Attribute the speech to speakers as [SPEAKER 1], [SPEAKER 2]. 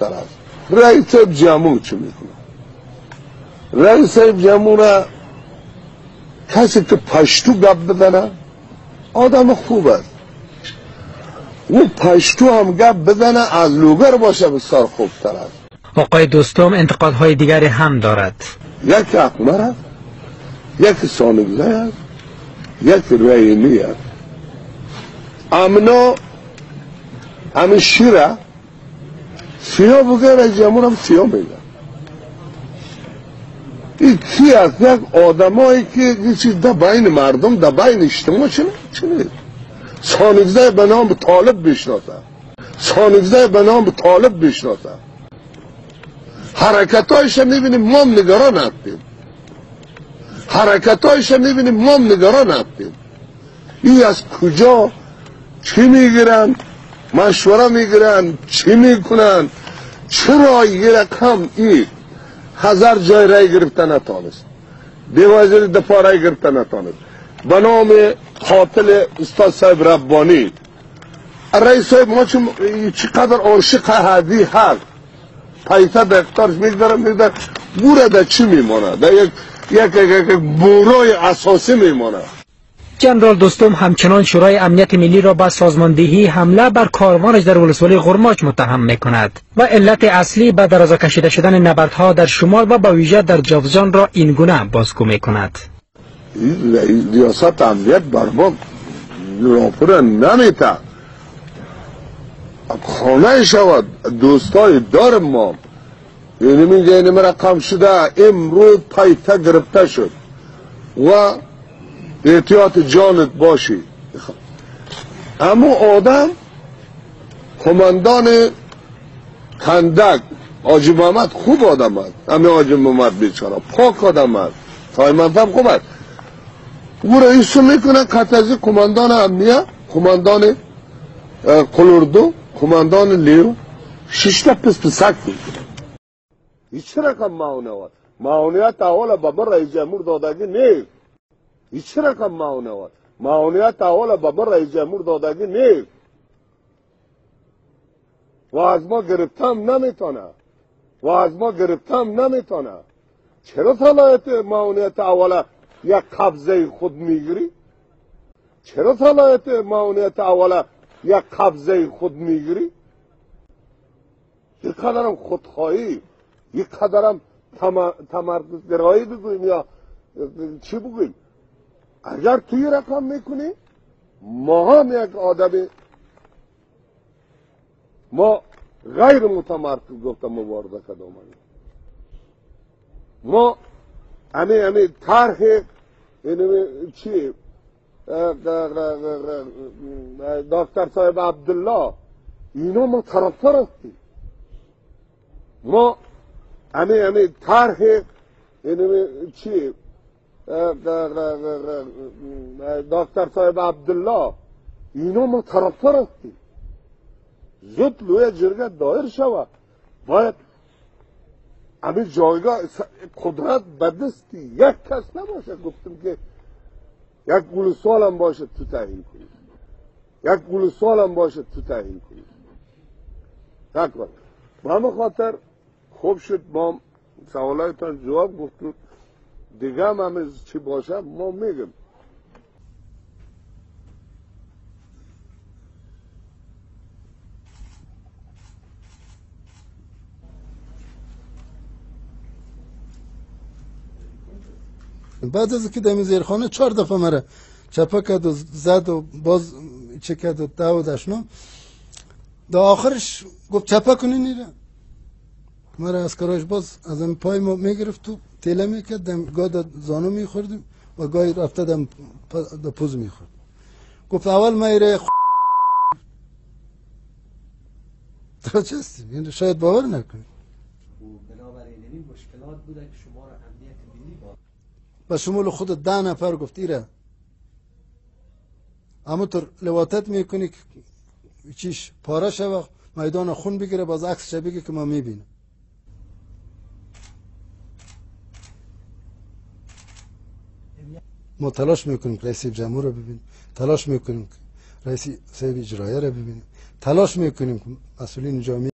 [SPEAKER 1] تر است. رئیس جمهور چه میکنه؟ رئیس جمهور کسی که پشتو گپ بزنه آدم خوب است، او پشتو هم گپ بزنه از لوگر باشه بسیار خوب تر است.
[SPEAKER 2] آقای دوستم انتقادهای دیگری هم دارد.
[SPEAKER 1] یک احمر است، یک سانگزه است، یک رئیمی است. امنا همین شیره سیاه بگه رئیس جمهور هم سیاه میگه. این کی است؟ یک آدمایی که یه چیز در بین مردم در بین اجتماع چنید سانگزه به نام طالب بشناسه، سانگزه به نام طالب بشناسه. حرکتایش میبینیم ما هم نگران هستیم، حرکتایش میبینیم ما هم نگران هستیم. این از کجا چی میگیرن، مشوره میگیرن، چی میکنن، چرا یه رقم این 1000 جای رای گرفته نتانست، دیوازی دفاع رای گرفته نتانست به نام قاتل استاد صاحب ربانی. رئیس صاحب ما چقدر عاشق هدی هست، پیسه در اختارش میگذارم بوره در چی میمانه؟ در یک بورای اساسی میمانه.
[SPEAKER 2] جنرال دوستم همچنان شورای امنیت ملی را به سازماندهی حمله بر کاروانش در ولسوالی غرماچ متهم میکند و علت اصلی به دراز کشیده شدن نبردها در شمال و به ویژه در جوزجان را این گونه بازگو میکند.
[SPEAKER 1] ریاست امنیت بر ما راپور نمیته، خانه شود دوستای دار ما. یعنی میگه این رقم شده امروز پایته گرفته شد و احتیاط جانت باشی. اما آدم کماندان کندک حاجی محمد خوب آدم است، همه حاجی محمد بیچاره پاک آدم است، تای منفهم خوب است. او رئیسو میکنه قطعی کماندان امنیه، کماندان قلوردو، کماندان لیو 6 تا پسک میکنه. هیچ رقم معاونت، معاونت اول به من رئیس جمهور دادگی نیست. هیچ رقم معاونت اول به من رئیس جمهور دادگی نیست و از ما گرفتم نمیتونه. چرا صلاحیت معاونت اول یک قبضه خود میگیری؟ چرا صلاحیت معاونت اول یک قبضه خود میگیری؟ یک قدرم خودخواهی، یک قدرم تمرکزگرایی بگویم یا چی بگویم. اگر توی رقم میکنی ما هم یک آدم ما غیر متمرکز گفتم مبارزه کدام ما همه طرح چی دکتر صاحب عبدالله اینا ما طرفدار هستیم. ما همه طرح چی دکتر صاحب عبدالله اینا ما طرفدار هستیم. زود لوی جرگه دایر شود، باید همین جایگاه قدرت به دستی یک کس نباشه. گفتم که یک گلوسوال هم باشه تو تعیین کنید، نکنید. به همه خاطر خوب شد ما سوالایتان جواب گفتیم. دیگه هم همه چی باشه ما میگم.
[SPEAKER 3] بعد از که دمی زیرخانه 4 دفعه مره چپه کرد و زد و باز چه کرد و ده و دشنو دا آخرش گفت چپه کنی نیره مرا از کراش باز از این پای ما میگرفت و تیله میکرد، گاه دا زانو میخوردیم و گاهی رفته دا پوز میخورد. گفت اول میره تا چستیم، یعنی شاید باور نکنید.
[SPEAKER 4] بنابراین این مشکلات بوده که شما را امنیت ملی
[SPEAKER 3] به شمول خود 10 نفر گفت ایره اما طور لواتت میکنی که چیش پاره شوه میدان خون بگیره، باز عکس بگه که ما میبینم. ما تلاش میکنیم که رئیس جمهور رو ببینیم، تلاش میکنیم که رئیس صاحب اجرایی رو ببینیم، تلاش میکنیم که مسئولین جامعه